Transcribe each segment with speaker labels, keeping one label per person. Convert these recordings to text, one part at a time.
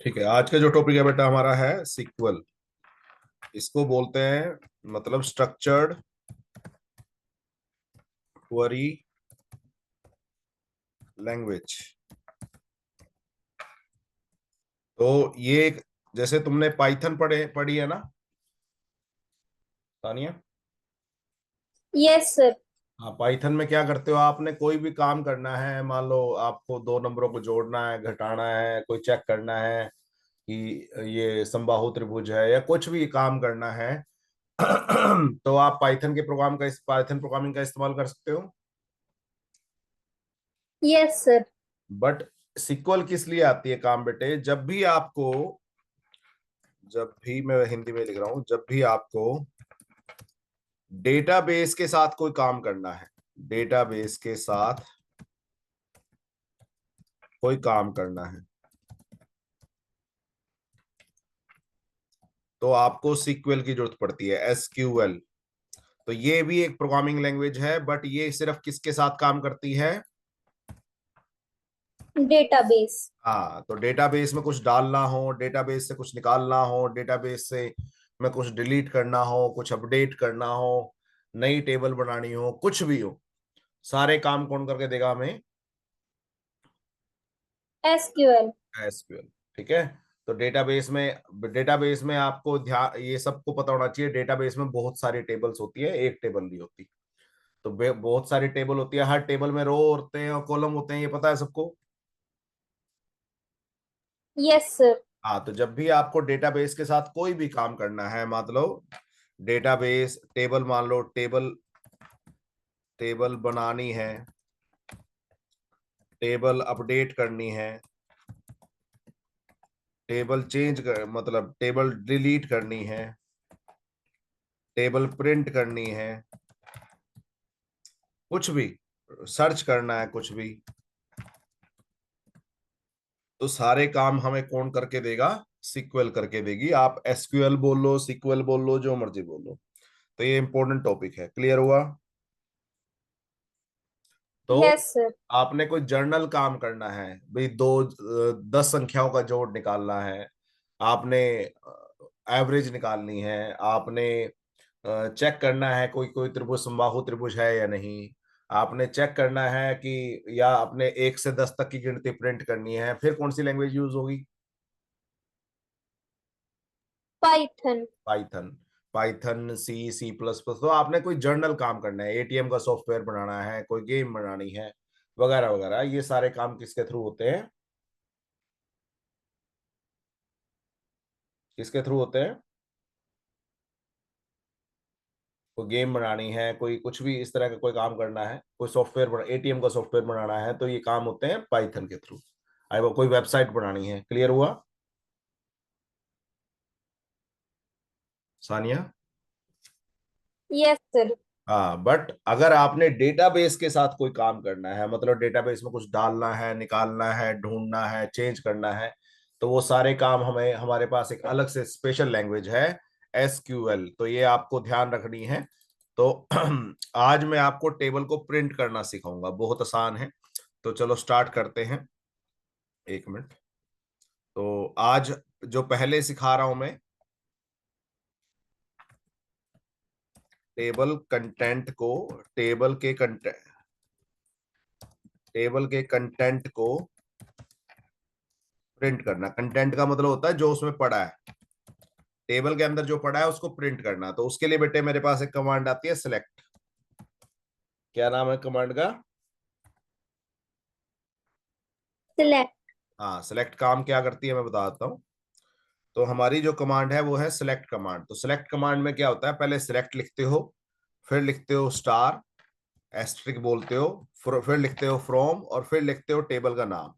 Speaker 1: ठीक है, आज का जो टॉपिक है बेटा हमारा है सीक्वल। इसको बोलते हैं मतलब स्ट्रक्चर्ड क्वेरी लैंग्वेज। तो ये जैसे तुमने पाइथन पढ़ी है ना तानिया?
Speaker 2: Yes sir.
Speaker 1: हाँ, पाइथन में क्या करते हो, आपने कोई भी काम करना है, मान लो आपको दो नंबरों को जोड़ना है, घटाना है, कोई चेक करना है कि ये समबाहु त्रिभुज है, या कुछ भी काम करना है तो आप पाइथन प्रोग्रामिंग का इस्तेमाल कर सकते हो।
Speaker 2: Yes sir.
Speaker 1: बट सिक्वल किस लिए आती है काम बेटे? जब भी मैं हिंदी में लिख रहा हूं, जब भी आपको डेटाबेस के साथ कोई काम करना है, डेटाबेस के साथ कोई काम करना है, तो आपको सीक्वल की जरूरत पड़ती है, एसक्यूएल। तो ये भी एक प्रोग्रामिंग लैंग्वेज है, बट ये सिर्फ किसके साथ काम करती है?
Speaker 2: डेटाबेस।
Speaker 1: हाँ, तो डेटाबेस में कुछ डालना हो, डेटाबेस से कुछ निकालना हो, डेटाबेस से में कुछ डिलीट करना हो, कुछ अपडेट करना हो, नई टेबल बनानी हो, कुछ भी हो, सारे काम कौन करके देगा हमें?
Speaker 2: एसक्यूएल।
Speaker 1: एसक्यूएल। ठीक है। तो डेटाबेस में आपको ध्यान, ये सबको पता होना चाहिए, डेटाबेस में बहुत सारी टेबल्स होती है, एक टेबल नहीं होती। तो बहुत सारी टेबल होती है, हर टेबल में रो होते हैं और कॉलम होते हैं, ये पता है सबको।
Speaker 2: Yes sir.
Speaker 1: हाँ, तो जब भी आपको डेटाबेस के साथ कोई भी काम करना है, मतलब डेटाबेस टेबल, मान लो टेबल टेबल बनानी है, टेबल अपडेट करनी है, टेबल मतलब टेबल डिलीट करनी है, टेबल प्रिंट करनी है, कुछ भी सर्च करना है, कुछ भी, तो सारे काम हमें कौन करके देगा? सीक्वल करके देगी। आप एसक्यूएल बोल लो, सीक्वल बोल लो, जो मर्जी बोल लो। तो ये इंपॉर्टेंट टॉपिक है, क्लियर हुआ? तो
Speaker 2: यस सर।
Speaker 1: आपने कोई जर्नल काम करना है भाई, 10 संख्याओं का जोड़ निकालना है, आपने एवरेज निकालनी है, आपने चेक करना है कोई कोई त्रिभुज समबाहु त्रिभुज है या नहीं, आपने चेक करना है कि, या आपने 1 से 10 तक की गिनती प्रिंट करनी है, फिर कौन सी लैंग्वेज यूज होगी?
Speaker 2: पाइथन।
Speaker 1: पाइथन। पाइथन, सी, सी प्लस प्लस। तो आपने कोई जर्नल काम करना है, एटीएम का सॉफ्टवेयर बनाना है, कोई गेम बनानी है, वगैरह वगैरह, ये सारे काम किसके थ्रू होते हैं? किसके थ्रू होते हैं? कोई गेम बनानी है, कोई कुछ भी इस तरह का कोई काम करना है, कोई एटीएम का सॉफ्टवेयर बनाना है, तो ये काम होते हैं पाइथन के थ्रू। आई वो कोई वेबसाइट बनानी है, क्लियर हुआ सानिया?
Speaker 2: Yes sir.
Speaker 1: हाँ, बट अगर आपने डेटाबेस के साथ कोई काम करना है, मतलब डेटाबेस में कुछ डालना है, निकालना है, ढूंढना है, चेंज करना है, तो वो सारे काम हमें, हमारे पास एक अलग से स्पेशल लैंग्वेज है, एसक्यूएल। तो ये आपको ध्यान रखनी है। तो आज मैं आपको टेबल को प्रिंट करना सिखाऊंगा, बहुत आसान है। तो चलो स्टार्ट करते हैं, 1 मिनट। तो आज जो पहले सिखा रहा हूं मैं, टेबल कंटेंट को, टेबल के कंटेंट टेबल के कंटेंट को प्रिंट करना। कंटेंट का मतलब होता है जो उसमें पड़ा है, टेबल के अंदर जो पड़ा है उसको प्रिंट करना। तो उसके लिए बेटे मेरे पास एक कमांड आती है, सिलेक्ट। क्या नाम है कमांड का?
Speaker 2: सिलेक्ट।
Speaker 1: हाँ, सिलेक्ट काम क्या करती है मैं बताता हूँ। तो हमारी जो कमांड है वो है सिलेक्ट कमांड। तो सिलेक्ट कमांड में क्या होता है, पहले सिलेक्ट लिखते हो, फिर लिखते हो स्टार, एस्ट्रिक बोलते हो, फिर लिखते हो फ्रॉम, और फिर लिखते हो टेबल का नाम।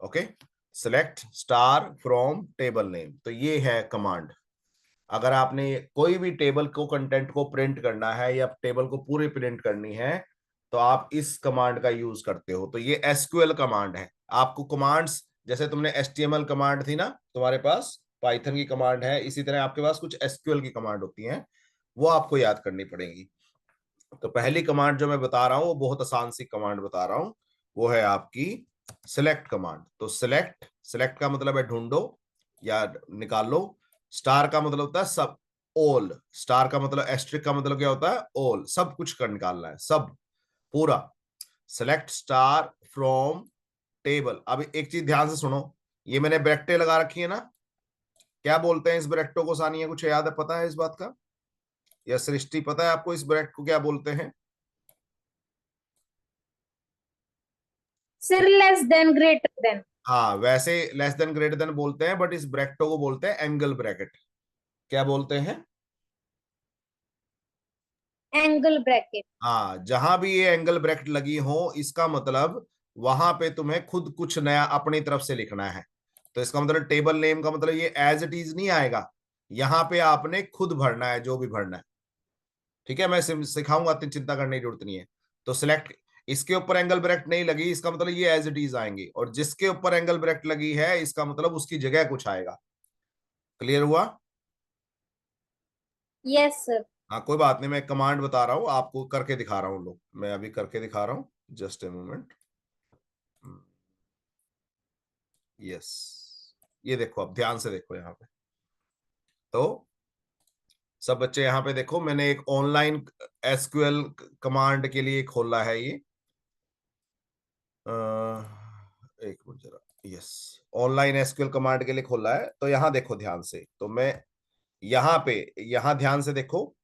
Speaker 1: Okay, select star from table name, तो ये है कमांड। अगर आपने कोई भी टेबल को कंटेंट को प्रिंट करना है, या टेबल को पूरी प्रिंट करनी है, तो आप इस कमांड का यूज करते हो। तो ये एसक्यूएल कमांड है। आपको कमांड्स, जैसे तुमने एचटीएमएल कमांड थी ना तुम्हारे पास, पाइथन की कमांड है, इसी तरह आपके पास कुछ एसक्यूएल की कमांड होती हैं, वो आपको याद करनी पड़ेगी। तो पहली कमांड जो मैं बता रहा हूं वो बहुत आसान सी कमांड बता रहा हूं, वो है आपकी सिलेक्ट कमांड। तो सिलेक्ट, सिलेक्ट का मतलब है ढूंढो या निकाल लो। स्टार का मतलब होता है सब, ऑल। स्टार का मतलब, एस्ट्रिक का मतलब क्या होता है? ऑल, सब कुछ कर निकालना है, सब, पूरा। Select star from table. अब एक चीज ध्यान से सुनो, ये मैंने ब्रैकेटें लगा रखी है ना, क्या बोलते हैं इस ब्रैकेटों को? सानिया कुछ याद है, पता है इस बात का? या सृष्टि पता है आपको इस ब्रैकेट को क्या बोलते हैं?
Speaker 2: Sir less than greater than.
Speaker 1: हाँ, वैसे लेस देन ग्रेटर देन बोलते हैं, बट इस ब्रैकेटों को बोलते हैं एंगल ब्रैकेट। क्या बोलते हैं?
Speaker 2: Angle bracket.
Speaker 1: हाँ, जहां भी ये एंगल ब्रैकेट लगी हो, इसका मतलब वहां पे तुम्हें खुद कुछ नया अपनी तरफ से लिखना है। तो इसका मतलब टेबल नेम का मतलब ये एज इट इज नहीं आएगा, यहाँ पे आपने खुद भरना है जो भी भरना है। ठीक है, मैं सिखाऊंगा, इतनी चिंता करने की जरूरत नहीं है। तो सिलेक्ट, इसके ऊपर एंगल ब्रैकेट नहीं लगी, इसका मतलब ये एज इट इज आएंगे, और जिसके ऊपर एंगल ब्रैकेट लगी है इसका मतलब उसकी जगह कुछ आएगा। क्लियर हुआ?
Speaker 2: Yes sir.
Speaker 1: हाँ, कोई बात नहीं, मैं कमांड बता रहा हूँ आपको, करके दिखा रहा हूँ। लोग, मैं अभी करके दिखा रहा हूँ, जस्ट ए मोमेंट। यस, ये देखो, अब ध्यान से देखो यहाँ पे। तो सब बच्चे यहाँ पे देखो, मैंने एक ऑनलाइन एसक्यूएल कमांड के लिए खोला है ये। एक मिनट जरा, यस, ऑनलाइन एसक्यूएल कमांड के लिए खोला है। तो यहाँ देखो ध्यान से, तो मैं यहाँ पे, यहाँ ध्यान से देखो,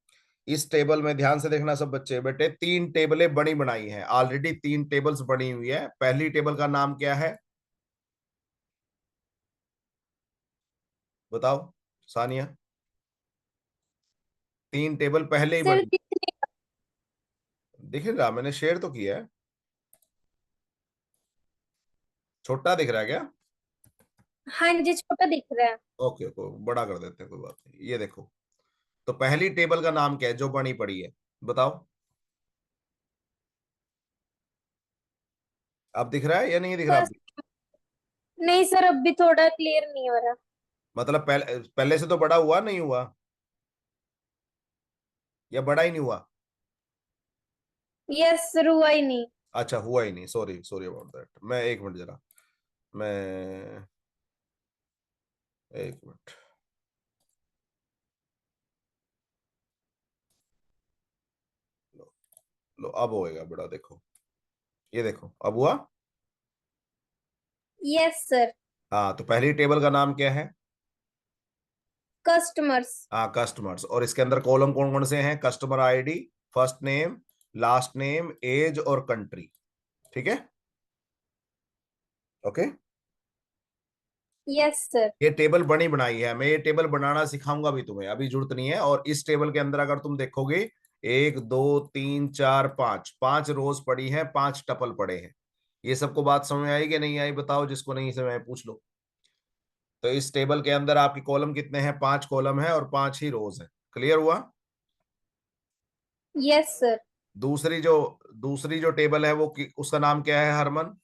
Speaker 1: इस टेबल में ध्यान से देखना सब बच्चे। बेटे, 3 टेबलें बनी बनाई हैं ऑलरेडी, 3 टेबल्स बनी हुई है। पहली टेबल का नाम क्या है, बताओ सानिया? 3 टेबल पहले ही
Speaker 2: सर
Speaker 1: बनी, दिख रहा, मैंने शेयर तो किया है। छोटा दिख रहा है क्या?
Speaker 2: हाँ जी छोटा दिख रहा है।
Speaker 1: ओके ओके, बड़ा कर देते हैं, कोई बात नहीं। ये देखो, तो पहली टेबल का नाम क्या है जो बनी पड़ी है, बताओ? अब दिख रहा है या नहीं दिख रहा
Speaker 2: बस
Speaker 1: अभी?
Speaker 2: नहीं सर, अब भी थोड़ा क्लियर नहीं हो रहा।
Speaker 1: मतलब पहले पहले से तो बड़ा हुआ नहीं हुआ, या बड़ा ही नहीं हुआ?
Speaker 2: यस सर, हुआ ही नहीं।
Speaker 1: अच्छा, हुआ ही नहीं, सॉरी सॉरी अबाउट दैट। मैं एक मिनट जरा, मैं एक मिनट, लो, लो अब होएगा बड़ा, देखो, ये देखो अब हुआ।
Speaker 2: Yes sir.
Speaker 1: हाँ, तो पहली टेबल का नाम क्या है?
Speaker 2: कस्टमर्स।
Speaker 1: हाँ, कस्टमर्स। और इसके अंदर कॉलम कौन कौन से हैं? Customer ID, first name, last name, age और कंट्री। ठीक है, ओके।
Speaker 2: Yes sir.
Speaker 1: ये टेबल बनी बनाई है, मैं ये टेबल बनाना सिखाऊंगा भी तुम्हें, अभी जरूरत नहीं है। और इस टेबल के अंदर अगर तुम देखोगे, 1 2 3 4 5, 5 रोज पड़ी हैं, 5 टपल पड़े हैं। ये सबको बात समझ में आई कि नहीं आई, बताओ? जिसको नहीं समझ में पूछ लो। तो इस टेबल के अंदर आपके कॉलम कितने हैं? 5 कॉलम है और 5 ही रोज है। क्लियर हुआ?
Speaker 2: Yes sir.
Speaker 1: दूसरी जो दूसरी जो टेबल है वो उसका नाम क्या है हरमन?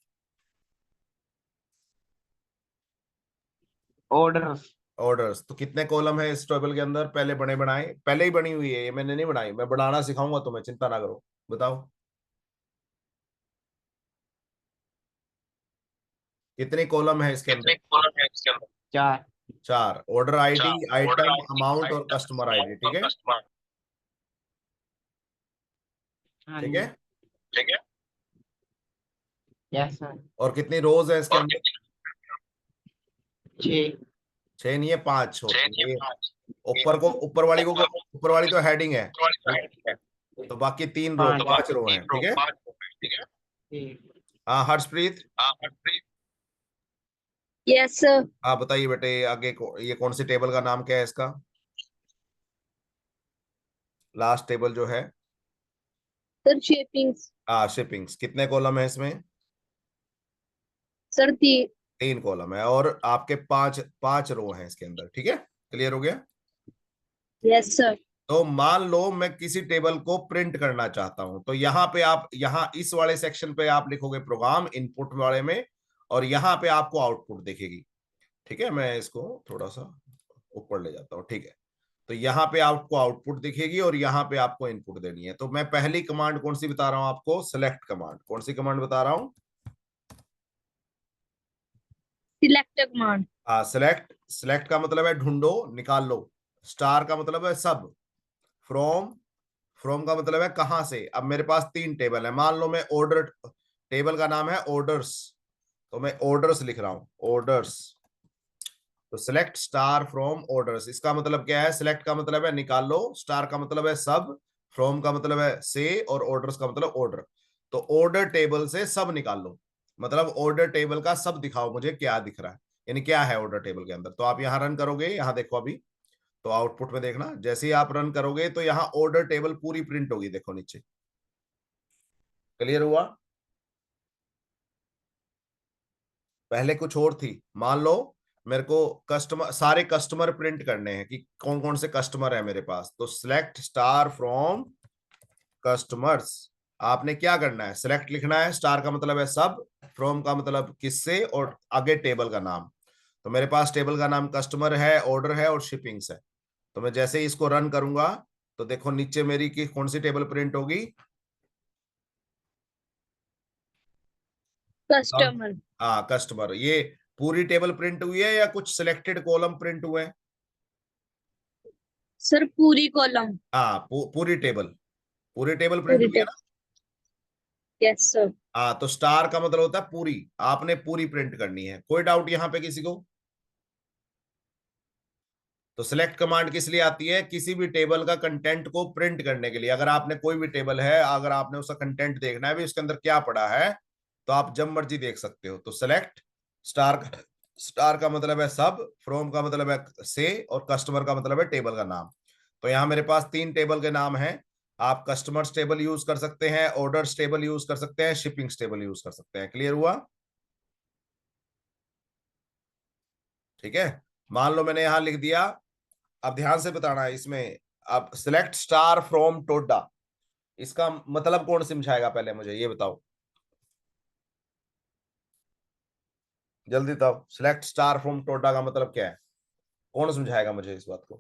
Speaker 3: ऑर्डर्स।
Speaker 1: ऑर्डर्स। तो कितने कॉलम है इस टेबल के अंदर? पहले बने बनाए, पहले ही बनी हुई है, ये मैंने नहीं बनाई, मैं बनाना सिखाऊंगा तुम्हें, चिंता ना करो। बताओ कितने कॉलम है इसके
Speaker 3: कितने
Speaker 1: अंदर?
Speaker 3: कॉलम है इसके अंदर? 4।
Speaker 1: 4। Order ID,
Speaker 3: 4 order
Speaker 1: item,
Speaker 3: ID,
Speaker 1: amount और
Speaker 3: आइटम,
Speaker 1: कस्टमर आईडी।
Speaker 3: अमाउंट
Speaker 1: ठीक
Speaker 3: और
Speaker 1: है,
Speaker 3: कस्टमर। हाँ
Speaker 1: ठीक
Speaker 3: जी।
Speaker 1: है।
Speaker 3: ठीक है। Yes sir.
Speaker 1: और कितनी रोज है इसके
Speaker 3: और
Speaker 1: अंदर?
Speaker 3: कितने? 6।
Speaker 1: 6 नहीं है, 5
Speaker 3: 6
Speaker 1: होती
Speaker 3: नहीं
Speaker 1: है
Speaker 3: है,
Speaker 1: ये।
Speaker 3: 5।
Speaker 1: ऊपर को, ऊपर वाली को,
Speaker 3: ऊपर
Speaker 1: ऊपर वाली तो हेडिंग है,
Speaker 3: वाली तो आईडी है।
Speaker 1: तो बाकी 3 रो,
Speaker 3: 5। तो
Speaker 1: 5
Speaker 3: बाकी
Speaker 1: रो
Speaker 3: 3
Speaker 1: हैं।
Speaker 3: रो,
Speaker 1: ठीक है।
Speaker 3: 5 रो है। ठीक है। ठीक।
Speaker 1: हाँ हर्षप्रीत,
Speaker 3: हाँ हरप्रीत।
Speaker 2: Yes sir.
Speaker 1: हाँ बताइए बेटे, आगे ये कौन सी टेबल का नाम क्या है इसका? लास्ट टेबल जो है,
Speaker 2: सर शेपिंग्स।
Speaker 1: हाँ शिपिंग्स। कितने कॉलम है इसमें?
Speaker 2: सर
Speaker 1: 3 कॉलम है, और आपके 5 5 रो हैं इसके अंदर। ठीक है, क्लियर हो गया?
Speaker 2: Yes sir.
Speaker 1: तो मान लो मैं किसी टेबल को प्रिंट करना चाहता हूं, तो यहाँ पे आप, यहाँ इस वाले सेक्शन पे आप लिखोगे प्रोग्राम इनपुट वाले में, और यहाँ पे आपको आउटपुट दिखेगी। ठीक है, मैं इसको थोड़ा सा ऊपर ले जाता हूँ। ठीक है, तो यहाँ पे आपको आउटपुट दिखेगी और यहाँ पे आपको इनपुट देनी है। तो मैं पहली कमांड कौन सी बता रहा हूं आपको, सिलेक्ट कमांड। कौन सी कमांड बता रहा हूं?
Speaker 2: Select command.
Speaker 1: हाँ, सिलेक्ट। सिलेक्ट का मतलब है ढूंढो, निकाल लो। स्टार का मतलब है सब। फ्रॉम, फ्रॉम का मतलब है कहां से। अब मेरे पास 3 टेबल है, मान लो मैं ऑर्डर, टेबल का नाम है ऑर्डर्स, तो मैं ऑर्डर्स लिख रहा हूं, ऑर्डर्स। तो सिलेक्ट स्टार फ्रॉम ऑर्डर्स, इसका मतलब क्या है? सिलेक्ट का मतलब है निकाल लो, स्टार का मतलब है सब, फ्रॉम का मतलब है से, और ऑर्डर्स का मतलब ऑर्डर। तो ऑर्डर टेबल से सब निकाल लो, मतलब ऑर्डर टेबल का सब दिखाओ मुझे क्या दिख रहा है, यानी क्या है ऑर्डर टेबल के अंदर। तो आप यहां रन करोगे, यहां देखो अभी, तो आउटपुट में देखना, जैसे ही आप रन करोगे तो यहाँ ऑर्डर टेबल पूरी प्रिंट होगी, देखो नीचे। क्लियर हुआ? पहले कुछ और थी, मान लो मेरे को कस्टमर, सारे कस्टमर प्रिंट करने हैं कि कौन कौन से कस्टमर है मेरे पास। तो सिलेक्ट स्टार फ्रॉम कस्टमर्स, आपने क्या करना है, सिलेक्ट लिखना है, स्टार का मतलब है सब, फ्रॉम का मतलब किससे, और आगे टेबल का नाम। तो मेरे पास टेबल का नाम कस्टमर है, ऑर्डर है और शिपिंग्स है। तो मैं जैसे ही इसको रन करूंगा तो देखो नीचे मेरी की कौन सी टेबल प्रिंट होगी?
Speaker 2: कस्टमर।
Speaker 1: हाँ, कस्टमर। ये पूरी टेबल प्रिंट हुई है या कुछ सिलेक्टेड कॉलम प्रिंट हुए हैं?
Speaker 2: सर पूरी कॉलम।
Speaker 1: हाँ, पूरी टेबल, पूरी टेबल प्रिंट
Speaker 2: पूरी
Speaker 1: हुई है
Speaker 2: टेबल।
Speaker 1: ना।
Speaker 2: Yes sir.
Speaker 1: हाँ, तो स्टार का मतलब होता है पूरी, आपने पूरी प्रिंट करनी है। कोई डाउट यहाँ पे किसी को? तो सिलेक्ट कमांड किस लिए आती है? किसी भी टेबल का कंटेंट को प्रिंट करने के लिए। अगर आपने कोई भी टेबल है, अगर आपने उसका कंटेंट देखना है भी उसके अंदर क्या पड़ा है, तो आप जब मर्जी देख सकते हो। तो सिलेक्ट स्टार, स्टार का मतलब है सब, फ्रॉम का मतलब है से, और कस्टमर का मतलब है टेबल का नाम। तो यहाँ मेरे पास 3 टेबल के नाम हैं। आप कस्टमर्स टेबल यूज कर सकते हैं, ऑर्डर्स टेबल यूज कर सकते हैं, शिपिंग्स टेबल यूज कर सकते हैं। क्लियर हुआ? ठीक है, मान लो मैंने यहां लिख दिया। अब ध्यान से बताना है इसमें, अब सिलेक्ट स्टार फ्रॉम टोडा, इसका मतलब कौन समझाएगा? पहले मुझे ये बताओ, जल्दी बताओ, सिलेक्ट स्टार फ्रॉम टोडा का मतलब क्या है? कौन समझाएगा मुझे इस बात को?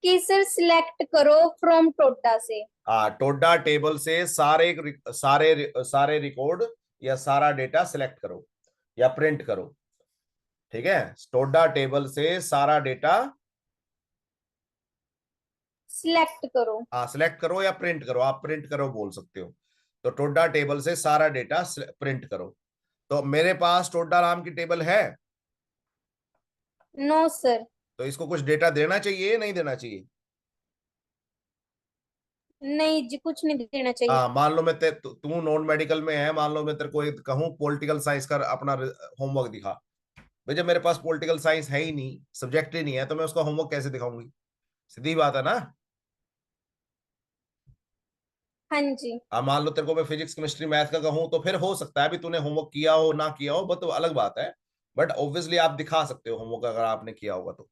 Speaker 2: कि सर सिलेक्ट करो फ्रॉम टोटा से।
Speaker 1: हाँ, टोडा टेबल से सारे सारे रिकॉर्ड या सारा डेटा सिलेक्ट करो या प्रिंट करो। ठीक है, टोडा टेबल से सारा डेटा,
Speaker 2: सिलेक्ट करो।
Speaker 1: हाँ, सिलेक्ट करो या प्रिंट करो, आप प्रिंट करो बोल सकते हो। तो टोडा टेबल से सारा डेटा प्रिंट करो। तो मेरे पास टोडा नाम की टेबल है,
Speaker 2: नो सर।
Speaker 1: तो इसको कुछ डेटा देना चाहिए, नहीं देना चाहिए?
Speaker 2: नहीं जी, कुछ नहीं देना चाहिए।
Speaker 1: हाँ, मान लो मैं तू नॉन मेडिकल में है, मान लो मैं तेरे को एक कहूँ पॉलिटिकल साइंस का अपना होमवर्क दिखा। भाई, जब मेरे पास पॉलिटिकल साइंस है ही नहीं, सब्जेक्ट ही नहीं है, तो मैं उसका होमवर्क कैसे दिखाऊंगी? सीधी बात है ना।
Speaker 2: हाँ जी।
Speaker 1: अब मान लो तेरे को मैं फिजिक्स केमिस्ट्री मैथ का कहूँ, तो फिर हो सकता है भी तूने होमवर्क किया हो ना किया हो, वो तो अलग बात है। बट ऑब्वियसली आप दिखा सकते हो होमवर्क अगर आपने किया होगा तो।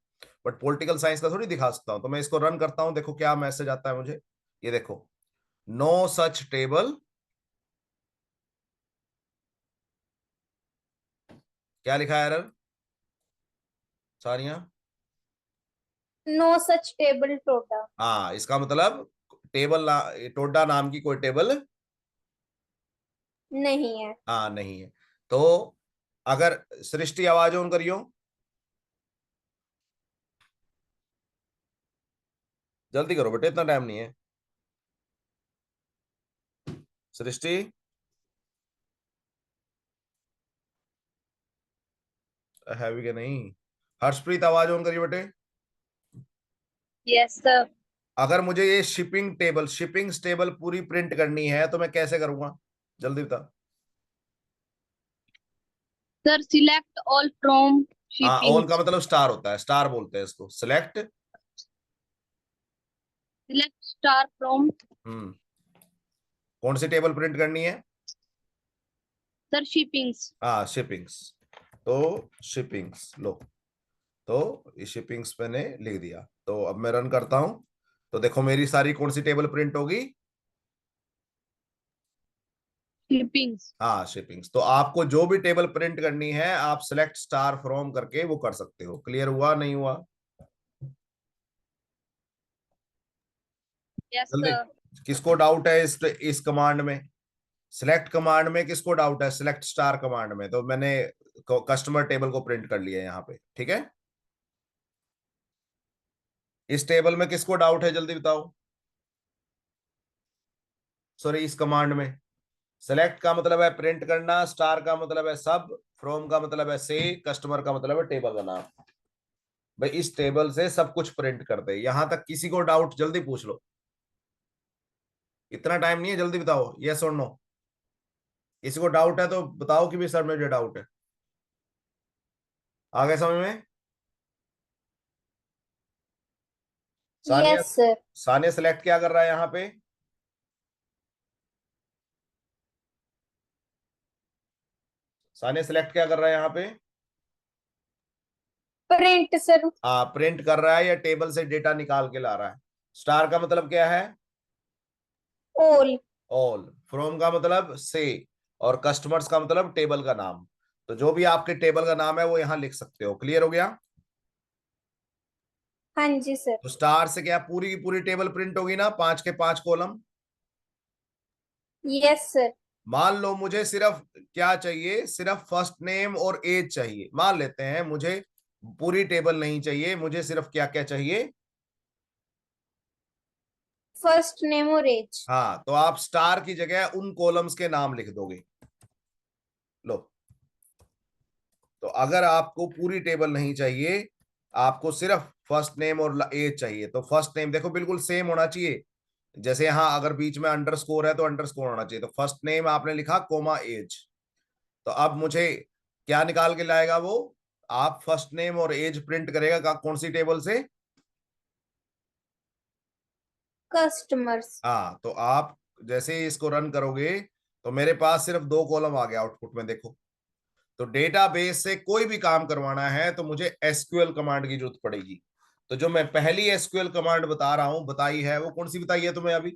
Speaker 1: बट पॉलिटिकल साइंस का थोड़ी दिखा सकता हूँ। तो मैं इसको रन करता हूँ, देखो क्या मैसेज आता है मुझे। ये देखो, नो सच टेबल, क्या लिखा है एरर सारिया?
Speaker 2: नो सच टेबल टोटा।
Speaker 1: हाँ, इसका मतलब टेबल टोडा नाम की कोई टेबल
Speaker 2: नहीं है।
Speaker 1: हाँ नहीं है। तो अगर सृष्टि आवाज ऑन करियो, जल्दी करो बेटे, इतना टाइम नहीं है। सृष्टि, है भी क्या नहीं? हर्षप्रीत आवाज ऑन करियो बेटे।
Speaker 2: Yes sir.
Speaker 1: अगर मुझे ये शिपिंग टेबल, शिपिंग्स टेबल पूरी प्रिंट करनी है तो मैं कैसे करूंगा? जल्दी बता।
Speaker 2: सर सिलेक्ट ऑल फ्रॉम
Speaker 1: हाँ, ऑल का
Speaker 2: शिपिंग्स।
Speaker 1: मतलब स्टार होता है, स्टार बोलते हैं इसको, सिलेक्ट।
Speaker 2: Select star from.
Speaker 1: हम्म, कौन सी टेबल प्रिंट करनी है?
Speaker 2: Sir shippings.
Speaker 1: हाँ, शिपिंग्स। तो शिपिंग्स लो, तो ये शिपिंग्स मैंने लिख दिया। तो अब मैं रन करता हूं, तो देखो मेरी सारी कौन सी टेबल प्रिंट होगी?
Speaker 2: शिपिंग्स।
Speaker 1: हाँ, शिपिंग्स। तो आपको जो भी टेबल प्रिंट करनी है, आप सिलेक्ट स्टार फ्रॉम करके वो कर सकते हो। क्लियर हुआ नहीं हुआ?
Speaker 2: यस
Speaker 1: जल्दी,
Speaker 2: सर।
Speaker 1: किसको डाउट है इस कमांड में? सिलेक्ट कमांड में किसको डाउट है? सिलेक्ट स्टार कमांड में। तो मैंने कस्टमर टेबल को प्रिंट कर लिया यहाँ पे, ठीक है। इस टेबल में किसको डाउट है, जल्दी बताओ। सॉरी, इस कमांड में सेलेक्ट का मतलब है प्रिंट करना, स्टार का मतलब है सब, फ्रॉम का मतलब है से, कस्टमर का मतलब है टेबल का नाम। भाई इस टेबल से सब कुछ प्रिंट कर दे। यहां तक किसी को डाउट, जल्दी पूछ लो, इतना टाइम नहीं है, जल्दी बताओ यस और नो। किसी को डाउट है तो बताओ कि भी सर मुझे डाउट है। आ गए समझ में? Sania,
Speaker 2: yes sir.
Speaker 1: Sania select क्या कर रहा है यहाँ पे? सानिया सेलेक्ट क्या कर रहा है यहाँ पे?
Speaker 2: Print sir.
Speaker 1: हाँ, प्रिंट कर रहा है या टेबल से डेटा निकाल के ला रहा है। स्टार का मतलब क्या है?
Speaker 2: ऑल।
Speaker 1: ऑल। फ्रॉम का मतलब से, और कस्टमर्स का मतलब टेबल का नाम। तो जो भी आपके टेबल का नाम है वो यहां लिख सकते हो। क्लियर हो गया?
Speaker 2: हाँ जी सर।
Speaker 1: तो स्टार से क्या पूरी की पूरी टेबल प्रिंट होगी ना, 5 के 5 कॉलम।
Speaker 2: Yes sir.
Speaker 1: मान लो मुझे सिर्फ क्या चाहिए, सिर्फ फर्स्ट नेम और एज चाहिए। मान लेते हैं मुझे पूरी टेबल नहीं चाहिए, मुझे सिर्फ क्या क्या चाहिए।
Speaker 2: फर्स्ट नेम और एज।
Speaker 1: हाँ, तो आप स्टार की जगह उन कॉलम्स के नाम लिख दोगे। लो, तो अगर आपको पूरी टेबल नहीं चाहिए, आपको सिर्फ फर्स्ट नेम और एज चाहिए, तो फर्स्ट नेम देखो बिल्कुल सेम होना चाहिए। जैसे यहां अगर बीच में अंडरस्कोर है तो अंडरस्कोर होना चाहिए। तो फर्स्ट नेम आपने लिखा कोमा एज। तो अब मुझे क्या निकाल के लाएगा वो? आप फर्स्ट नेम और एज प्रिंट करेगा कौन सी टेबल से?
Speaker 2: कस्टमर्स।
Speaker 1: हाँ, तो आप जैसे ही इसको रन करोगे तो मेरे पास सिर्फ 2 कॉलम आ गया आउटपुट में, देखो। तो डेटाबेस से कोई भी काम करवाना है तो मुझे एसक्यूएल कमांड की जरूरत पड़ेगी। तो जो मैं पहली एसक्यूएल कमांड बता रहा हूं, बताई है, वो कौन सी बताई है तुम्हें अभी?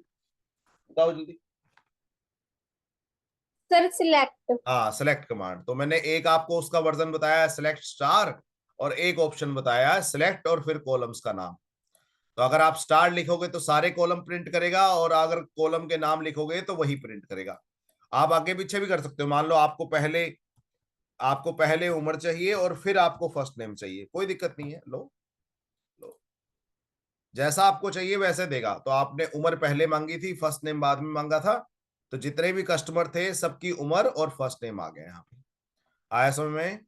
Speaker 1: बताओ जल्दी।
Speaker 2: Sir select.
Speaker 1: हाँ, सेलेक्ट कमांड। तो मैंने एक आपको उसका वर्जन बताया है सेलेक्ट स्टार, और एक ऑप्शन बताया है सेलेक्ट और फिर कॉलम्स का नाम। तो अगर आप स्टार लिखोगे तो सारे कॉलम प्रिंट करेगा, और अगर कॉलम के नाम लिखोगे तो वही प्रिंट करेगा। आप आगे पीछे भी कर सकते हो। मान लो आपको पहले उम्र चाहिए और फिर आपको फर्स्ट नेम चाहिए, कोई दिक्कत नहीं है। लो, लो, जैसा आपको चाहिए वैसे देगा। तो आपने उम्र पहले मांगी थी, फर्स्ट नेम बाद में मांगा था, तो जितने भी कस्टमर थे सबकी उम्र और फर्स्ट नेम आ गए यहाँ पे। आया समझ में?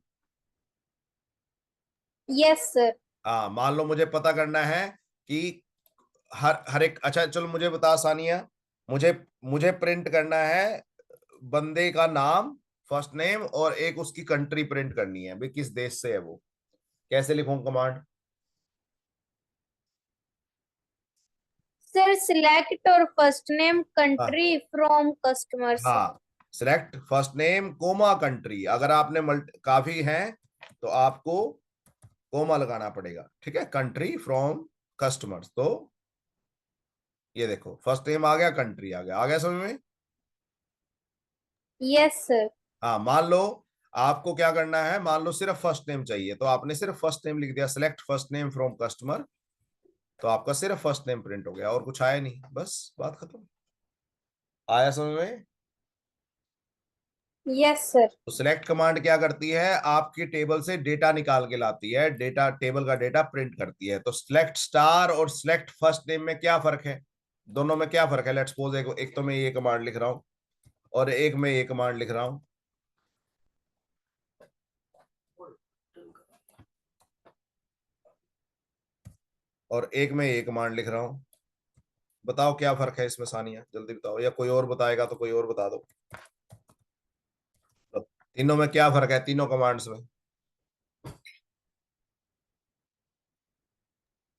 Speaker 2: Yes sir.
Speaker 1: हाँ, मान लो मुझे पता करना है कि हर हर एक, अच्छा चलो मुझे बता सानिया, मुझे मुझे प्रिंट करना है बंदे का नाम, फर्स्ट नेम, और एक उसकी कंट्री प्रिंट करनी है, भाई किस देश से है वो। कैसे लिखूं कमांड?
Speaker 2: सर सिलेक्ट और फर्स्ट नेम
Speaker 1: हाँ,
Speaker 2: कंट्री फ्रॉम कस्टमर्स।
Speaker 1: हाँ, select first name comma country. अगर आपने काफी हैं तो आपको कोमा लगाना पड़ेगा, ठीक है। Country from customers. तो ये देखो, फर्स्ट नेम आ गया, कंट्री आ गया समझ में?
Speaker 2: Yes sir.
Speaker 1: हाँ, मान लो आपको क्या करना है, मान लो सिर्फ फर्स्ट नेम चाहिए, तो आपने सिर्फ फर्स्ट नेम लिख दिया, select first name from customer. तो आपका सिर्फ फर्स्ट नेम प्रिंट हो गया, और कुछ आया नहीं, बस बात खत्म। आया समझ में?
Speaker 2: Yes sir.
Speaker 1: तो सिलेक्ट कमांड क्या करती है, आपकी टेबल से डेटा निकाल के लाती है, डेटा टेबल का डेटा प्रिंट करती है। तो सिलेक्ट स्टार और सिलेक्ट फर्स्ट नेम में क्या फर्क है? दोनों में क्या फर्क है? लेट्स सपोज एक तो मैं ये कमांड लिख रहा हूं और एक मैं ये कमांड लिख रहा हूं, और एक मैं ये कमांड लिख रहा हूं। बताओ क्या फर्क है इसमें सानिया, जल्दी बताओ, या कोई और बताएगा तो कोई और बता दो। तो तीनों में क्या फर्क है, तीनों कमांड्स में?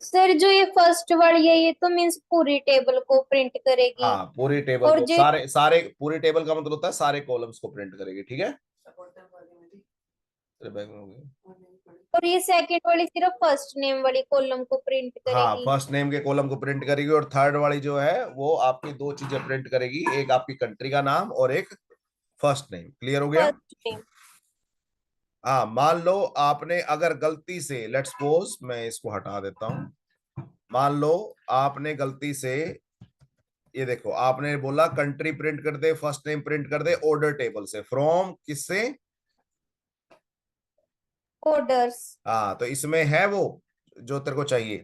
Speaker 2: सर जो ये फर्स्ट वाली है ये तो मीन्स पूरी टेबल को प्रिंट करेगी।
Speaker 1: हाँ, पूरी टेबल
Speaker 2: और
Speaker 1: को,
Speaker 2: जो
Speaker 1: सारे सारे पूरी टेबल का मतलब होता है सारे कॉलम्स को प्रिंट करेगी, ठीक है। तेरे बैग में हो गया।
Speaker 2: और ये सेकंड वाली सिर्फ फर्स्ट नेम वाली कॉलम को प्रिंट
Speaker 1: हाँ,
Speaker 2: करेगी।
Speaker 1: फर्स्ट नेम के कॉलम को प्रिंट करेगी, और थर्ड वाली जो है वो आपकी 2 चीजें प्रिंट करेगी, एक आपकी कंट्री का नाम और एक फर्स्ट नेम। क्लियर हो गया?
Speaker 2: First name.
Speaker 1: हाँ, मान लो आपने अगर गलती से, लेट्स सपोज मैं इसको हटा देता हूं, मान लो आपने गलती से ये देखो, आपने बोला कंट्री प्रिंट कर दे, फर्स्ट नेम प्रिंट कर दे ऑर्डर टेबल से, फ्रॉम किससे?
Speaker 2: ऑर्डर्स।
Speaker 1: हाँ, तो इसमें है वो जो तेरे को चाहिए,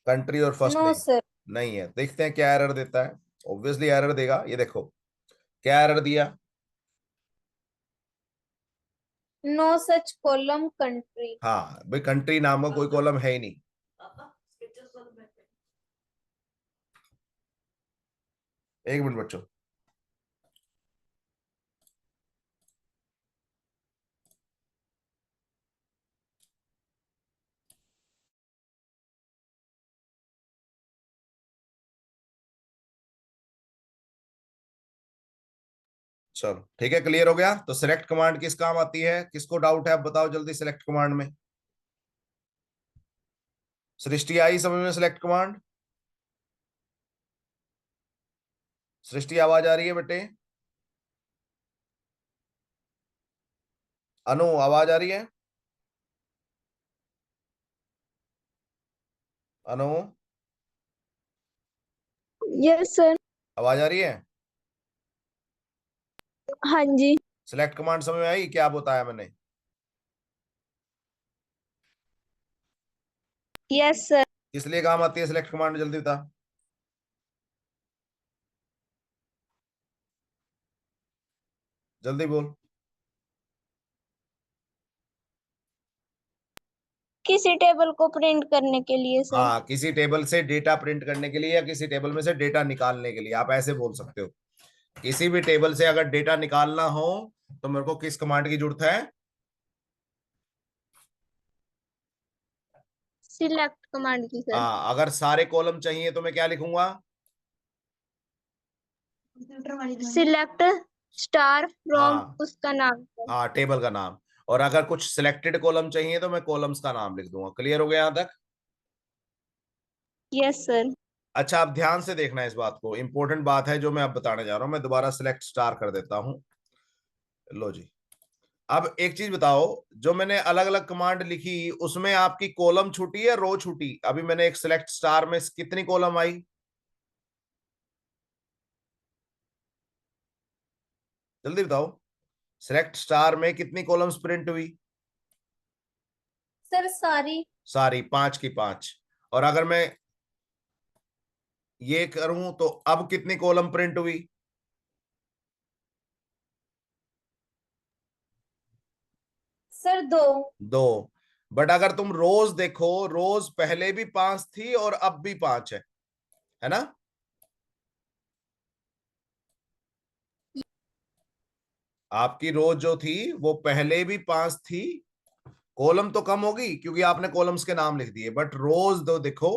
Speaker 1: कंट्री और फर्स्ट
Speaker 2: नो
Speaker 1: नेम?
Speaker 2: सर।
Speaker 1: नहीं है। देखते हैं क्या एरर देता है। ऑब्वियसली एरर देगा। ये देखो क्या एरर दिया।
Speaker 2: No such column country.
Speaker 1: हाँ भाई, कंट्री नाम का कोई कॉलम है ही नहीं। एक मिनट बच्चों। चलो ठीक है, क्लियर हो गया। तो सिलेक्ट कमांड किस काम आती है? किसको डाउट है अब बताओ जल्दी सिलेक्ट कमांड में। सृष्टि आई समझ में सिलेक्ट कमांड? सृष्टि आवाज आ रही है बेटे? अनु आवाज आ रही है? अनु
Speaker 4: यस सर।
Speaker 1: आवाज आ रही है?
Speaker 4: हाँ जी।
Speaker 1: सिलेक्ट कमांड समझ में आई क्या बताया मैंने?
Speaker 4: Yes sir.
Speaker 1: किस लिए काम आती है सिलेक्ट कमांड जल्दी बता। जल्दी बोल।
Speaker 4: किसी टेबल को प्रिंट करने के लिए सर।
Speaker 1: हाँ, किसी टेबल से डेटा प्रिंट करने के लिए या किसी टेबल में से डेटा निकालने के लिए, आप ऐसे बोल सकते हो। किसी भी टेबल से अगर डेटा निकालना हो तो मेरे को किस कमांड की जरूरत है?
Speaker 4: सिलेक्ट कमांड की सर।
Speaker 1: हाँ, अगर सारे कॉलम चाहिए तो मैं क्या लिखूंगा?
Speaker 4: सिलेक्ट स्टार फ्रॉम
Speaker 1: हाँ
Speaker 4: उसका नाम सर।
Speaker 1: हाँ, टेबल का नाम। और अगर कुछ सिलेक्टेड कॉलम चाहिए तो मैं कॉलम्स का नाम लिख दूंगा। क्लियर हो गया यहां तक?
Speaker 4: Yes sir.
Speaker 1: अच्छा, आप ध्यान से देखना इस बात को, इंपॉर्टेंट बात है जो मैं अब बताने जा रहा हूं। मैं दोबारा सिलेक्ट स्टार कर देता हूं। लो जी। अब एक चीज बताओ, जो मैंने अलग अलग कमांड लिखी उसमें आपकी कॉलम छूटी या रो छूटी? अभी मैंने एक सिलेक्ट स्टार में कितनी कॉलम आई? जल्दी बताओ। सिलेक्ट स्टार में कितनी कॉलम्स प्रिंट हुई?
Speaker 2: सर सारी।
Speaker 1: सारी, 5 की 5। और अगर मैं ये करूं तो अब कितनी कॉलम प्रिंट हुई?
Speaker 2: सर दो।
Speaker 1: 2। बट अगर तुम रोज देखो, रोज पहले भी 5 थी और अब भी 5 है ना? आपकी रोज जो थी वो पहले भी 5 थी। कॉलम तो कम होगी क्योंकि आपने कॉलम्स के नाम लिख दिए, बट रोज दो देखो।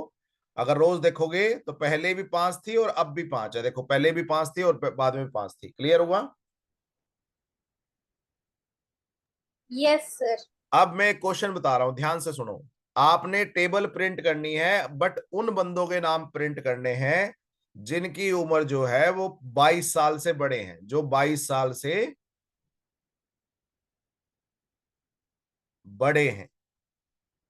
Speaker 1: अगर रोज देखोगे तो पहले भी 5 थी और अब भी 5 है। देखो, पहले भी 5 थी और बाद में भी 5 थी। क्लियर हुआ?
Speaker 2: Yes sir.
Speaker 1: अब मैं एक क्वेश्चन बता रहा हूं, ध्यान से सुनो। आपने टेबल प्रिंट करनी है, बट उन बंदों के नाम प्रिंट करने हैं जिनकी उम्र जो है वो 22 साल से बड़े हैं, जो 22 साल से बड़े हैं।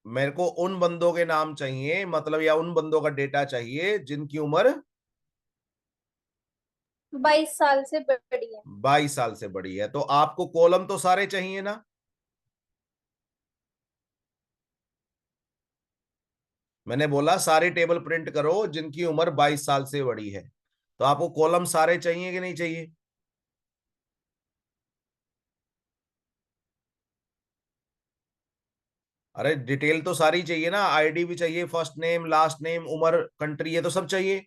Speaker 1: मेरे को उन बंदों के नाम चाहिए, मतलब या उन बंदों का डेटा चाहिए जिनकी उम्र
Speaker 2: 22 साल से बड़ी है।
Speaker 1: 22 साल से बड़ी है। तो आपको कॉलम तो सारे चाहिए ना? मैंने बोला सारी टेबल प्रिंट करो जिनकी उम्र 22 साल से बड़ी है। तो आपको कॉलम सारे चाहिए कि नहीं चाहिए? अरे डिटेल तो सारी चाहिए ना, आईडी भी चाहिए, फर्स्ट नेम, लास्ट नेम, उम्र, कंट्री, ये तो सब चाहिए।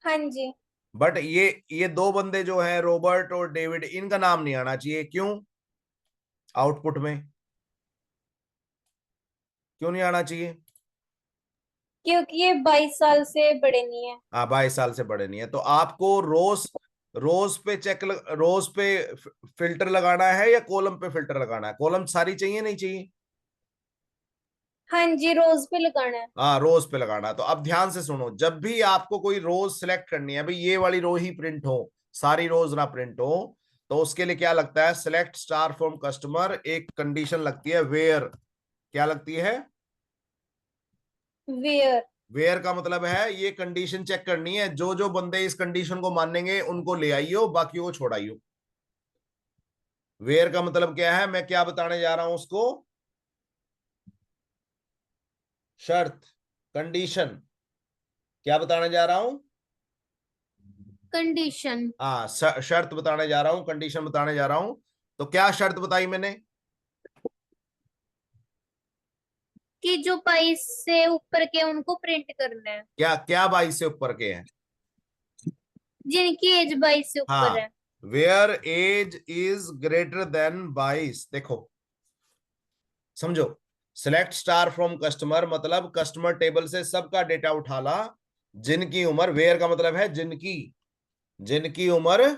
Speaker 2: हाँ जी।
Speaker 1: बट ये दो बंदे जो हैं, रॉबर्ट और डेविड, इनका नाम नहीं आना चाहिए। क्यों? आउटपुट में क्यों नहीं आना चाहिए?
Speaker 2: क्योंकि ये 22 साल से बड़े नहीं है।
Speaker 1: हाँ, 22 साल से बड़े नहीं है। तो आपको रोज रोज पे रोज पे फिल्टर लगाना है या कॉलम पे फिल्टर लगाना है? कॉलम सारी चाहिए नहीं चाहिए?
Speaker 2: हाँ जी, रोज पे लगाना है।
Speaker 1: हाँ, रोज पे लगाना है। तो अब ध्यान से सुनो, जब भी आपको कोई रोज सिलेक्ट करनी है, भाई ये वाली रो ही प्रिंट हो, सारी रोज ना प्रिंट हो, तो उसके लिए क्या लगता है? सिलेक्ट स्टार फ्रॉम कस्टमर, एक कंडीशन लगती है वेयर। क्या लगती है?
Speaker 2: वेयर।
Speaker 1: वेयर का मतलब है ये कंडीशन चेक करनी है, जो जो बंदे इस कंडीशन को मानेंगे उनको ले आइयो, बाकी को छोड़ाइयो। वेयर का मतलब क्या है, मैं क्या बताने जा रहा हूं उसको, शर्त, कंडीशन, क्या बताने जा रहा हूं,
Speaker 2: कंडीशन।
Speaker 1: हाँ शर्त बताने जा रहा हूं, कंडीशन बताने जा रहा हूं। तो क्या शर्त बताई मैंने,
Speaker 2: कि जो 22 से ऊपर के उनको प्रिंट करना है,
Speaker 1: क्या क्या 22 से ऊपर के हैं,
Speaker 2: जिनकी एज 22 से ऊपर
Speaker 1: हाँ,
Speaker 2: है।
Speaker 1: Where age is greater than 22। देखो समझो, सिलेक्ट स्टार फ्रॉम कस्टमर मतलब कस्टमर टेबल से सबका डेटा उठा ला, जिनकी उम्र, वेयर का मतलब है जिनकी, जिनकी उम्र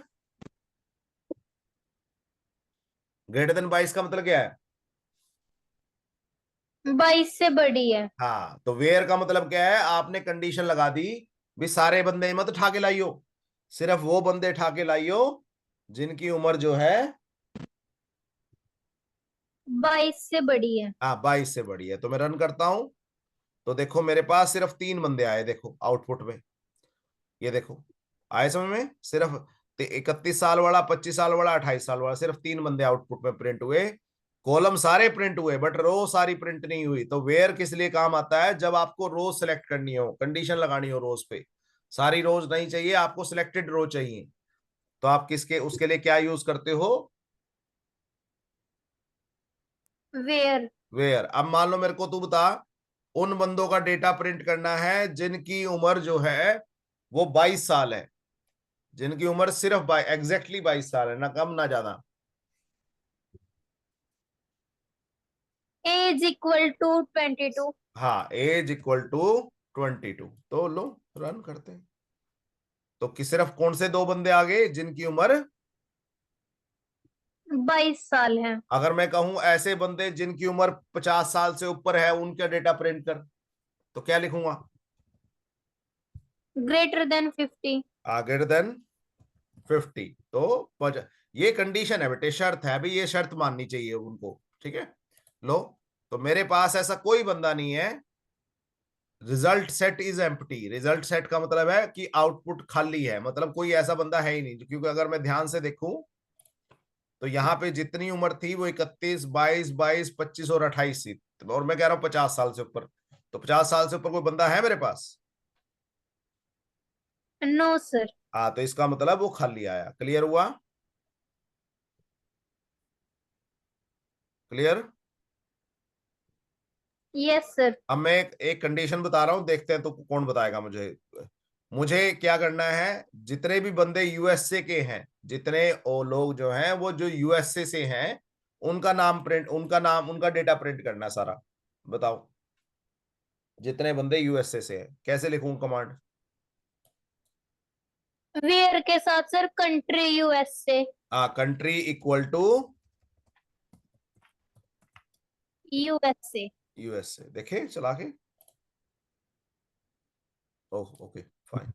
Speaker 1: ग्रेटर देन 22 का मतलब क्या है,
Speaker 2: 22 से बड़ी है।
Speaker 1: हाँ, तो वेयर का मतलब क्या है, आपने कंडीशन लगा दी भी सारे बंदे मत उठा के लाइयो, सिर्फ वो बंदे उठा के लाइयो जिनकी उम्र जो है
Speaker 2: 22 से बड़ी है।
Speaker 1: हाँ 22 से बड़ी है। तो मैं रन करता हूं, तो देखो मेरे पास सिर्फ 3 बंदे आए, देखो आउटपुट में, ये देखो आए समझ में, सिर्फ 31 साल वाला, 25 साल वाला, 28 साल वाला, सिर्फ 3 बंदे आउटपुट में प्रिंट हुए। कॉलम सारे प्रिंट हुए बट रो सारी प्रिंट नहीं हुई। तो वेयर किस लिए काम आता है, जब आपको रो सेलेक्ट करनी हो, कंडीशन लगानी हो रोज पे, सारी रोज नहीं चाहिए आपको, सिलेक्टेड रो चाहिए, तो आप किसके उसके लिए क्या यूज करते हो,
Speaker 2: वेयर।
Speaker 1: वेयर। अब मान लो मेरे को तू बता, उन बंदों का डेटा प्रिंट करना है जिनकी उम्र जो है वो 22 साल है, जिनकी उम्र सिर्फ एग्जैक्टली 22 साल है, ना कम ना ज्यादा।
Speaker 2: Age equal to 22।
Speaker 1: हाँ एज इक्वल टू 22। तो लो रन करते हैं, तो कि सिर्फ कौन से 2 बंदे आ गए जिनकी उम्र,
Speaker 2: 22 साल है।
Speaker 1: अगर मैं कहूं ऐसे बंदे जिनकी उम्र 50 साल से ऊपर है उनका डेटा प्रिंट कर, तो क्या लिखूंगा,
Speaker 2: ग्रेटर देन 50।
Speaker 1: Greater than 50। तो ये कंडीशन है बेटे, शर्त है, अभी ये शर्त माननी चाहिए उनको, ठीक है। लो, तो मेरे पास ऐसा कोई बंदा नहीं है, result set is empty. Result set का मतलब है कि आउटपुट खाली है, मतलब कोई ऐसा बंदा है ही नहीं, क्योंकि अगर मैं ध्यान से देखूं तो यहाँ पे जितनी उम्र थी वो 31, 22, 25 और 28 थी, और मैं कह रहा हूँ 50 साल से ऊपर, तो 50 साल से ऊपर कोई बंदा है मेरे पास,
Speaker 2: नो सर।
Speaker 1: हाँ, तो इसका मतलब वो खाली आया। क्लियर हुआ, क्लियर।
Speaker 2: Yes sir.
Speaker 1: अब मैं एक कंडीशन बता रहा हूं, देखते हैं तो कौन बताएगा मुझे। मुझे क्या करना है, जितने भी बंदे यूएसए के हैं, जितने वो लोग जो हैं वो जो यूएसए से हैं, उनका नाम प्रिंट, उनका नाम, उनका डेटा प्रिंट करना है सारा। बताओ, जितने बंदे यूएसए से हैं कैसे लिखूं कमांड,
Speaker 2: वेयर के साथ सर कंट्री यूएसए।
Speaker 1: हाँ, country equal to
Speaker 2: USA.
Speaker 1: USA, देखे चला के, ओह ओके फाइन।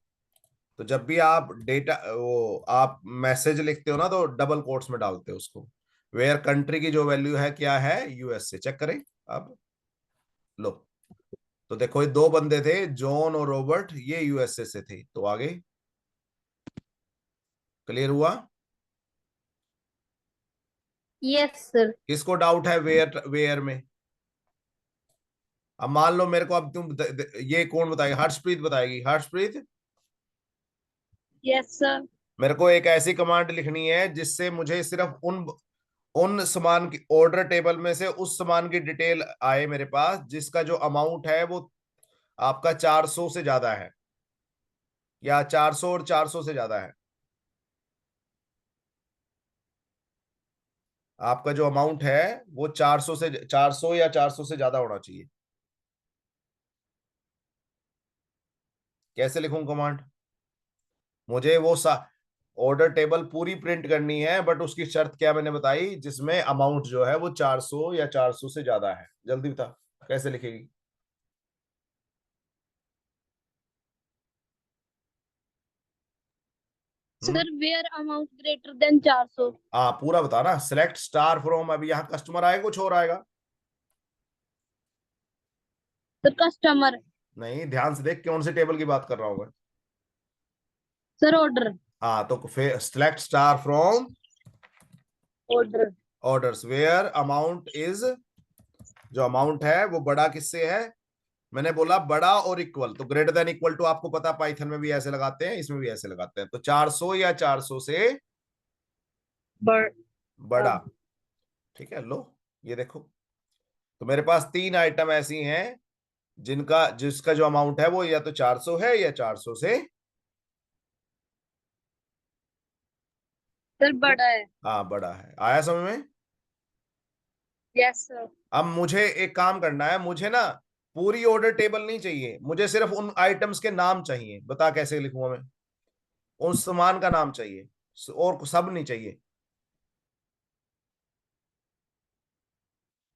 Speaker 1: तो जब भी आप डेटा वो आप मैसेज लिखते हो ना, तो डबल कोट्स में डालते हो उसको। वेयर कंट्री की जो वैल्यू है क्या है, यूएसए, चेक करें अब। लो, तो देखो ये 2 बंदे थे, जॉन और रॉबर्ट, ये यूएसए से थे, तो आगे क्लियर हुआ।
Speaker 2: Yes sir.
Speaker 1: किसको डाउट है वेयर, वेयर में, अब मान लो मेरे को, अब तुम ये कौन बताएगा, हर्षप्रीत बताएगी, हर्षप्रीत
Speaker 4: यस सर।
Speaker 1: मेरे को एक ऐसी कमांड लिखनी है जिससे मुझे सिर्फ उन उन सामान की ऑर्डर टेबल में से उस सामान की डिटेल आए मेरे पास जिसका जो अमाउंट है वो आपका 400 से ज्यादा है, या 400 और 400 से ज्यादा है, आपका जो अमाउंट है वो 400 से 400 या 400 से ज्यादा होना चाहिए। कैसे लिखूं कमांड, मुझे वो ऑर्डर टेबल पूरी प्रिंट करनी है, बट उसकी शर्त क्या मैंने बताई, जिसमें अमाउंट जो है वो 400 या 400 से ज्यादा है। जल्दी बता कैसे लिखेगी, hmm,
Speaker 4: sir where amount greater than 400।
Speaker 1: हाँ पूरा बता ना, सिलेक्ट स्टार फ्रॉम, अभी यहाँ कस्टमर आएगा कुछ और आएगा,
Speaker 4: सर कस्टमर।
Speaker 1: नहीं, ध्यान से देख कौन से टेबल की बात कर रहा हूं मैं।
Speaker 4: Sir order.
Speaker 1: हाँ, तो फिर select star from
Speaker 4: order.
Speaker 1: Orders where amount is, जो अमाउंट है वो बड़ा किससे है? मैंने बोला बड़ा और इक्वल, तो ग्रेटर देन इक्वल टू आपको पता पाइथन में भी ऐसे लगाते हैं, इसमें भी ऐसे लगाते हैं। तो 400 या 400 से
Speaker 4: बड़
Speaker 1: बड़ा। ठीक है, लो ये देखो, तो मेरे पास 3 आइटम ऐसी हैं जिसका जो अमाउंट है वो या तो 400 है या 400 से
Speaker 4: सर बड़ा है।
Speaker 1: हाँ बड़ा है। आया समझ में?
Speaker 4: Yes sir.
Speaker 1: अब मुझे एक काम करना है, मुझे ना पूरी ऑर्डर टेबल नहीं चाहिए, मुझे सिर्फ उन आइटम्स के नाम चाहिए। बता कैसे लिखूंगा मैं? उस सामान का नाम चाहिए, और सब नहीं चाहिए।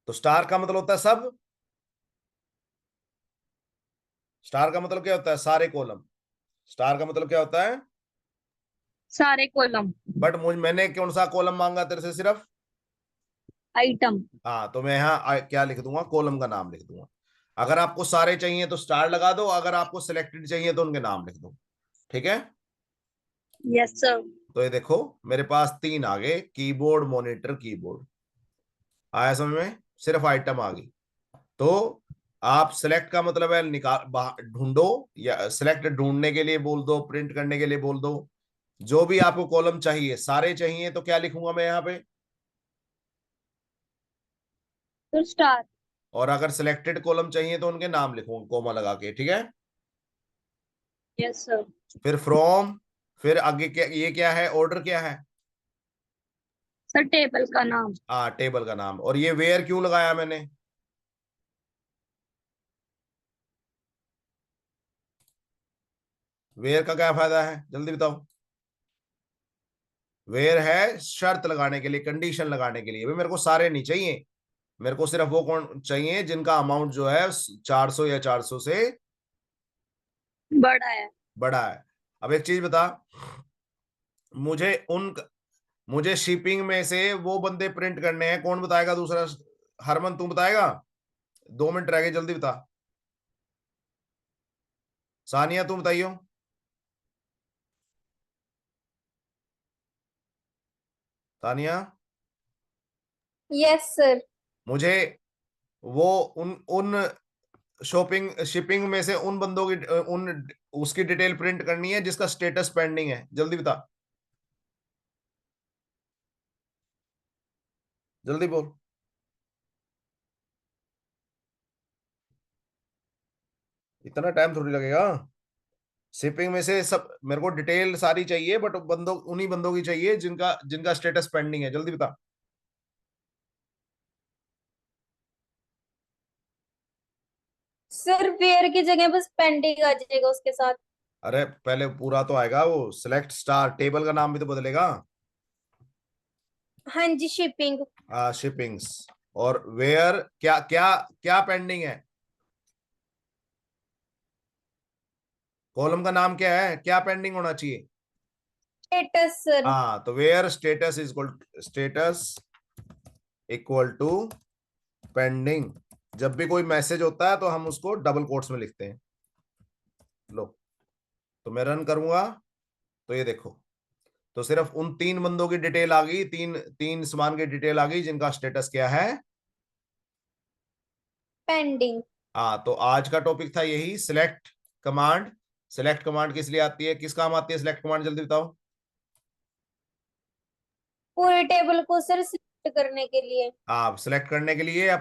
Speaker 1: तो स्टार का मतलब होता है सब। स्टार का मतलब क्या होता है? सारे कॉलम। स्टार का मतलब क्या होता है?
Speaker 4: सारे कॉलम।
Speaker 1: बट मैंने कौन सा कॉलम मांगा तेरे से? सिर्फ
Speaker 4: आइटम।
Speaker 1: हाँ, तो मैं यहाँ क्या लिख दूंगा? कॉलम का नाम लिख दूंगा। अगर आपको सारे चाहिए तो स्टार लगा दो, अगर आपको सिलेक्टेड चाहिए तो उनके नाम लिख दो। ठीक है,
Speaker 4: यस सर।
Speaker 1: तो ये देखो मेरे पास 3 आ गए, कीबोर्ड, मॉनिटर, कीबोर्ड। आया समझ में? सिर्फ आइटम आ गई। तो आप सेलेक्ट का मतलब है ढूंढो, या सिलेक्ट ढूंढने के लिए बोल दो, प्रिंट करने के लिए बोल दो। जो भी आपको कॉलम चाहिए, सारे चाहिए, तो क्या लिखूंगा मैं यहाँ पे?
Speaker 4: Sir star.
Speaker 1: और अगर सिलेक्टेड कॉलम चाहिए तो उनके नाम लिखूंगा कोमा लगा के। ठीक है,
Speaker 4: यस सर।
Speaker 1: फिर फ्रॉम, फिर आगे क्या, ये क्या है? ऑर्डर क्या है?
Speaker 4: सर टेबल का नाम।
Speaker 1: हाँ, टेबल का नाम। और ये वेयर क्यों लगाया मैंने? वेयर का क्या फायदा है, जल्दी बताओ? वेयर है शर्त लगाने के लिए, कंडीशन लगाने के लिए। भाई मेरे को सारे नहीं चाहिए, मेरे को सिर्फ वो कौन चाहिए जिनका अमाउंट जो है 400 या 400 से
Speaker 4: बड़ा है।
Speaker 1: बड़ा है। अब एक चीज बता, मुझे उन मुझे शिपिंग में से वो बंदे प्रिंट करने हैं, कौन बताएगा दूसरा? हरमन तू बताएगा? 2 मिनट रह गए, जल्दी बता। सानिया तुम बताइयो। Sania,
Speaker 2: yes sir.
Speaker 1: मुझे वो उन उन शिपिंग में से उन बंदों की उन उसकी डिटेल प्रिंट करनी है जिसका स्टेटस पेंडिंग है। जल्दी बता, जल्दी बोल। इतना टाइम थोड़ी लगेगा। शिपिंग में से सब मेरे को डिटेल सारी चाहिए, बट बंदों उन्हीं बंदों की चाहिए जिनका जिनका स्टेटस पेंडिंग है। जल्दी बता।
Speaker 2: सर वेयर की जगह बस पेंडिंग आ जाएगा उसके साथ।
Speaker 1: अरे पहले पूरा तो आएगा, वो सिलेक्ट स्टार, टेबल का नाम भी तो बदलेगा।
Speaker 2: हाँ जी, शिपिंग।
Speaker 1: शिपिंग्स। और वेयर क्या क्या क्या पेंडिंग है? कॉलम का नाम क्या है? क्या पेंडिंग होना चाहिए?
Speaker 2: Status sir.
Speaker 1: हाँ, तो where status equal to pending. जब भी कोई मैसेज होता है तो हम उसको डबल कोट्स में लिखते हैं। लो, तो मैं रन करूंगा, तो ये देखो, तो सिर्फ उन 3 बंदों की डिटेल आ गई, तीन तीन सामान की डिटेल आ गई जिनका स्टेटस क्या है?
Speaker 2: पेंडिंग।
Speaker 1: हाँ, तो आज का टॉपिक था यही, सिलेक्ट कमांड। सिलेक्ट कमांड किस लिए आती है, किस काम आती है सिलेक्ट कमांड? जल्दी बताओ।
Speaker 2: पूरे टेबल को सर सिलेक्ट करने के लिए।
Speaker 1: आप सिलेक्ट करने के लिए, या